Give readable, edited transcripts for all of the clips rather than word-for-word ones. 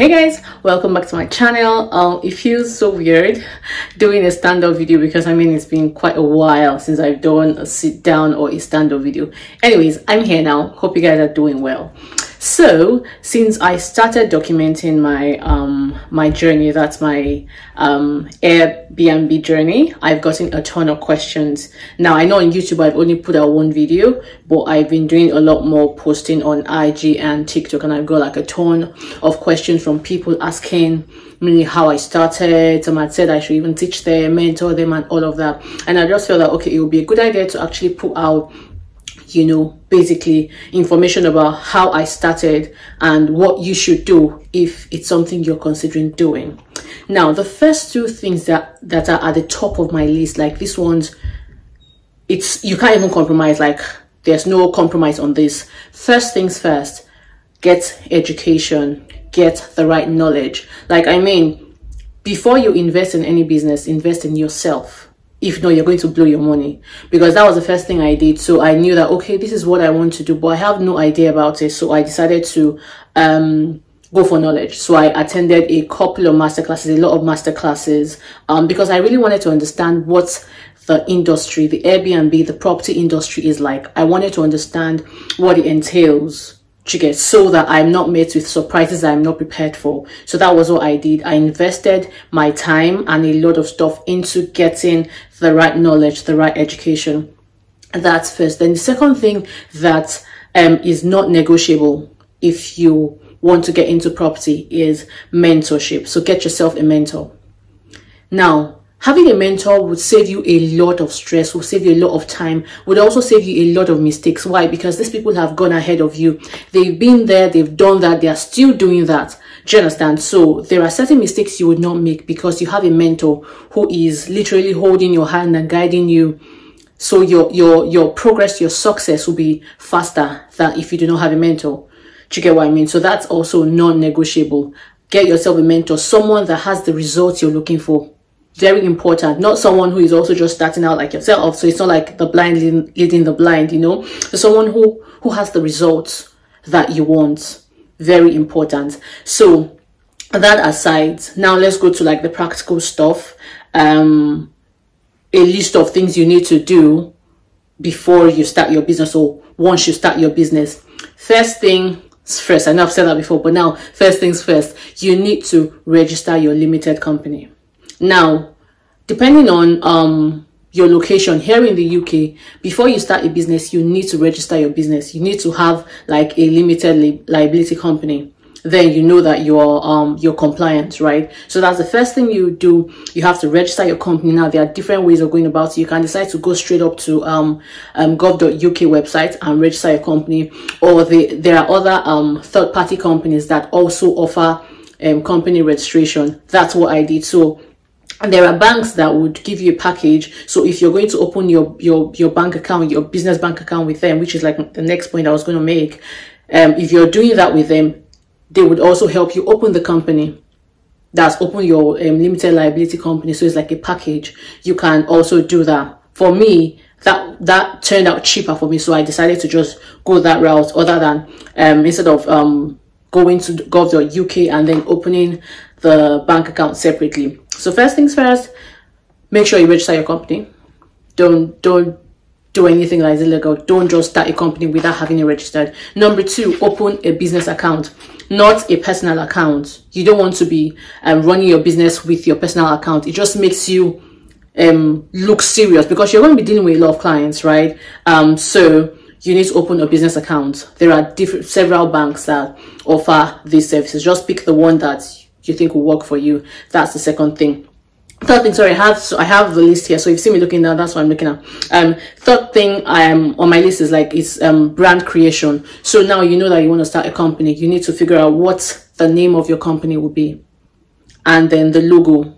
Hey guys, welcome back to my channel. It feels so weird doing a stand-up video because it's been quite a while since I've done a sit down or a stand-up video. Anyways, I'm here now. Hope you guys are doing well. So since I started documenting my my journey, that's my Airbnb journey, I've gotten a ton of questions. Now I know on YouTube I've only put out one video, but I've been doing a lot more posting on IG and TikTok, and I've got like a ton of questions from people asking me how I started. Some had said I should even teach them, mentor them, and all of that. And I just felt that okay, it would be a good idea to actually put out, you know, basically information about how I started and what you should do if it's something you're considering doing. Now, the first two things that are at the top of my list, like this one's, you can't even compromise. Like there's no compromise on this. First things first, get education, get the right knowledge. Like, before you invest in any business, invest in yourself. If not, you're going to blow your money, because that was the first thing I did. So I knew that, okay, this is what I want to do, but I have no idea about it. So I decided to go for knowledge. So I attended a couple of masterclasses, a lot of masterclasses, because I really wanted to understand what the industry, the Airbnb, the property industry is like. I wanted to understand what it entails, so that I'm not met with surprises I'm not prepared for. So that was what I did. I invested my time and a lot of stuff into getting the right knowledge, the right education. That's first. Then the second thing that is not negotiable if you want to get into property is mentorship. So get yourself a mentor. Now, having a mentor would save you a lot of stress, will save you a lot of time, would also save you a lot of mistakes. Why? Because these people have gone ahead of you. They've been there, they've done that, they are still doing that. Do you understand? So there are certain mistakes you would not make because you have a mentor who is literally holding your hand and guiding you. So your progress, your success will be faster than if you do not have a mentor. Do you get what I mean? So that's also non-negotiable. Get yourself a mentor, someone that has the results you're looking for. Very important. Not someone who is also just starting out like yourself. So it's not like the blind leading the blind, you know. So someone who has the results that you want. Very important. So that aside, now let's go to like the practical stuff. A list of things you need to do before you start your business, or once you start your business. First thing first, I know I've said that before, but now first things first, you need to register your limited company. Now, depending on your location here in the UK, before you start a business, you need to register your business. You need to have like a limited liability company. Then you know that you're compliant, right? So that's the first thing you do. You have to register your company. Now, there are different ways of going about it. You can decide to go straight up to gov.uk website and register your company, or there are other third-party companies that also offer company registration. That's what I did. So and there are banks that would give you a package. So if you're going to open your bank account, your business bank account with them, which is like the next point I was going to make, if you're doing that with them, they would also help you open the company. That's open your limited liability company. So it's like a package. You can also do that. For me, that turned out cheaper for me. So I decided to just go that route, other than instead of going to gov.uk and then opening the bank account separately. So first things first, make sure you register your company. Don't do anything that is illegal. Don't just start a company without having it registered. Number two, open a business account, not a personal account. You don't want to be running your business with your personal account. It just makes you look serious, because you're going to be dealing with a lot of clients, right? So you need to open a business account. There are several banks that offer these services. Just pick the one that you think will work for you. That's the second thing. Third thing, sorry, I have the list here. So if you see me looking down, that's what I'm looking at. Third thing on my list is brand creation. So now you know that you want to start a company. You need to figure out what the name of your company will be, and then the logo.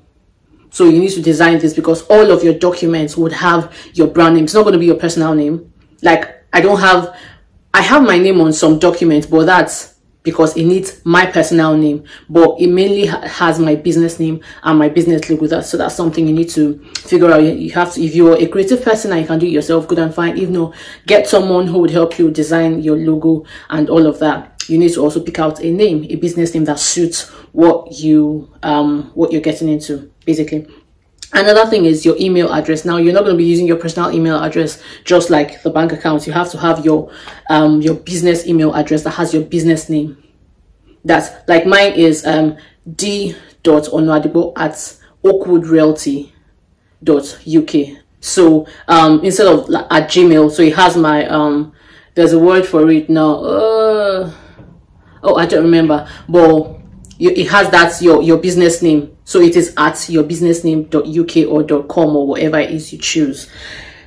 So you need to design this, because all of your documents would have your brand name. It's not going to be your personal name. Like I have my name on some documents, but that's because it needs my personal name, but it mainly has my business name and my business logo. So that's something you need to figure out. You have to, if you're a creative person and you can do it yourself, good and fine. If no, get someone who would help you design your logo and all of that. you need to also pick out a name, a business name that suits what you're getting into, basically. Another thing is your email address. Now, you're not going to be using your personal email address just like the bank account. You have to have your business email address that has your business name. That's like mine is d.onuadipo@oakwoodrealty.uk. So instead of at Gmail, so it has my there's a word for it now. Oh, I don't remember, but it has that's your business name. So it is at yourbusinessname.uk or .com or whatever it is you choose.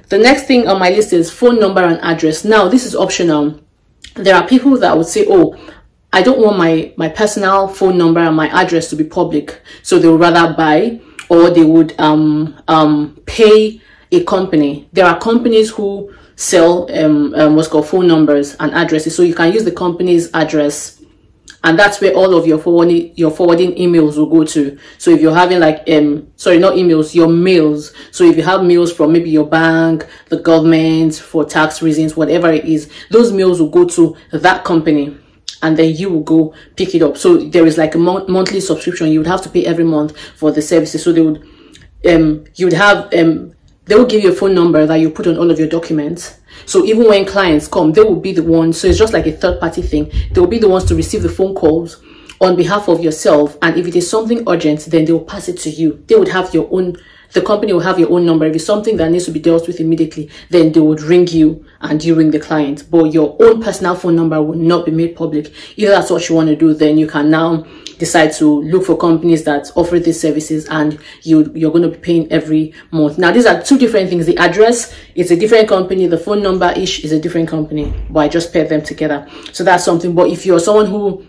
The next thing on my list is phone number and address. Now, this is optional. There are people that would say, oh, I don't want my personal phone number and my address to be public. So they would rather buy, or they would pay a company. There are companies who sell what's called phone numbers and addresses. So you can use the company's address, and that's where all of your forwarding emails will go to. So if you're having like sorry, not emails, your mails. So if you have mails from maybe your bank, the government, for tax reasons, whatever it is, those mails will go to that company, and then you will go pick it up. So there is like a monthly subscription. You would have to pay every month for the services. So they would you would have they will give you a phone number that you put on all of your documents. So even when clients come, they will be the ones. So it's just like a third-party thing. They will be the ones to receive the phone calls on behalf of yourself. And if it is something urgent, then they will pass it to you. They would have your own, the company will have your own number. If it's something that needs to be dealt with immediately, then they would ring you and you ring the client. But your own personal phone number will not be made public. If that's what you want to do, then you can now decide to look for companies that offer these services, and you're going to be paying every month. Now, these are two different things. The address is a different company, the phone number is a different company, but I just paired them together. So that's something. But if you're someone who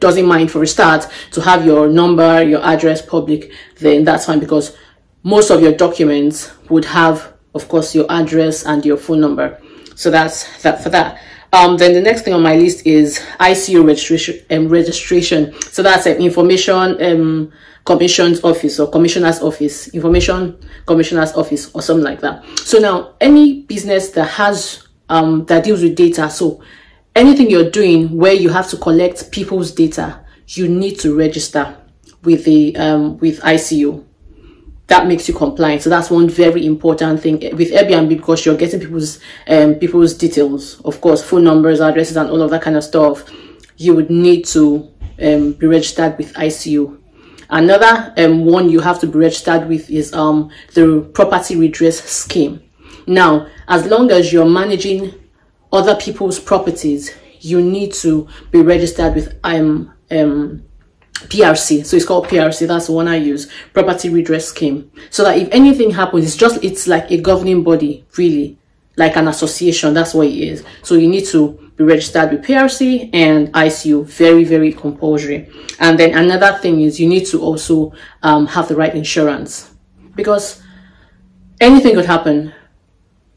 doesn't mind, for a start, to have your number, your address public, then that's fine, because most of your documents would have, of course, your address and your phone number. So that's that for that. Then the next thing on my list is ICO registration. So that's an information commission's office, or commissioner's office, information commissioner's office, or something like that. So now, any business that has that deals with data, so anything you're doing where you have to collect people's data, you need to register with the with ICO. That makes you compliant. So that's one very important thing with Airbnb, because you're getting people's details, of course, phone numbers, addresses, and all of that kind of stuff. You would need to be registered with ICO. Another one you have to be registered with is the property redress scheme. Now, as long as you're managing other people's properties, you need to be registered with PRC. So it's called PRC. That's the one I use, property redress scheme. So that if anything happens, it's like a governing body, really, like an association. That's what it is. So you need to be registered with PRC and ICO. Very, very compulsory. And then another thing is you need to also have the right insurance, because anything could happen.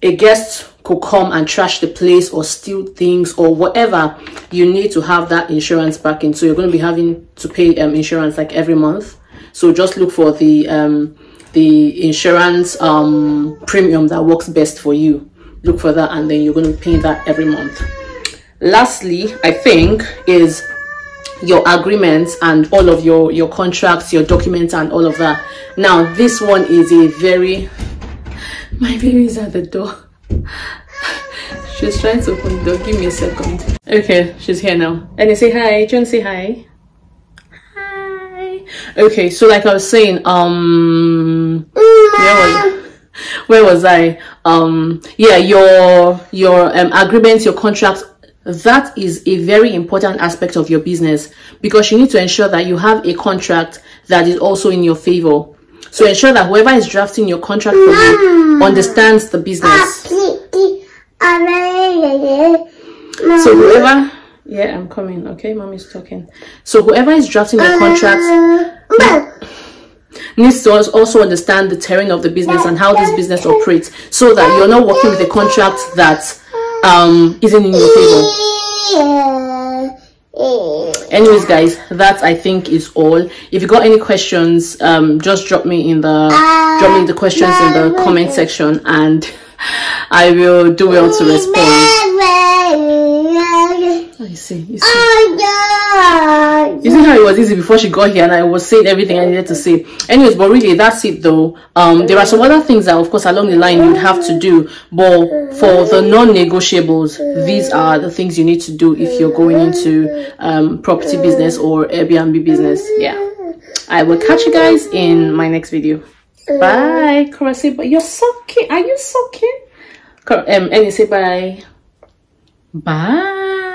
A guest could come and trash the place or steal things or whatever. You need to have that insurance backing. So you're going to be having to pay insurance like every month. So just look for the insurance premium that works best for you. Look for that, and then you're going to be paying that every month. Lastly, I think, is your agreements and all of your contracts, your documents, and all of that. Now, this one is a very... My baby is at the door. She's trying to open the door. Give me a second. Okay, she's here now. And you say hi. Do you want to say hi? Hi. Okay, so like I was saying, where was I? Yeah, your agreements, your contracts. That is a very important aspect of your business, because you need to ensure that you have a contract that is also in your favor. So ensure that whoever is drafting your contract for you understands the business. So whoever, yeah, I'm coming. Okay, mommy's talking. So whoever is drafting the contract needs to also understand the terrain of the business and how this business operates, so that you're not working with a contract that isn't in your favor. Anyways, guys, that I think is all. If you got any questions, just drop me the questions in the comment section, and I will do well to respond. you see? You see? You see how it was easy before she got here and I was saying everything I needed to say. Anyways, but really that's it though. There are some other things that of course along the line you'd have to do, but for the non-negotiables, these are the things you need to do if you're going into property business or Airbnb business. Yeah, I will catch you guys in my next video. Bye. Cora, say bye. You're sucking. Are you sucking? Annie, say bye. Bye.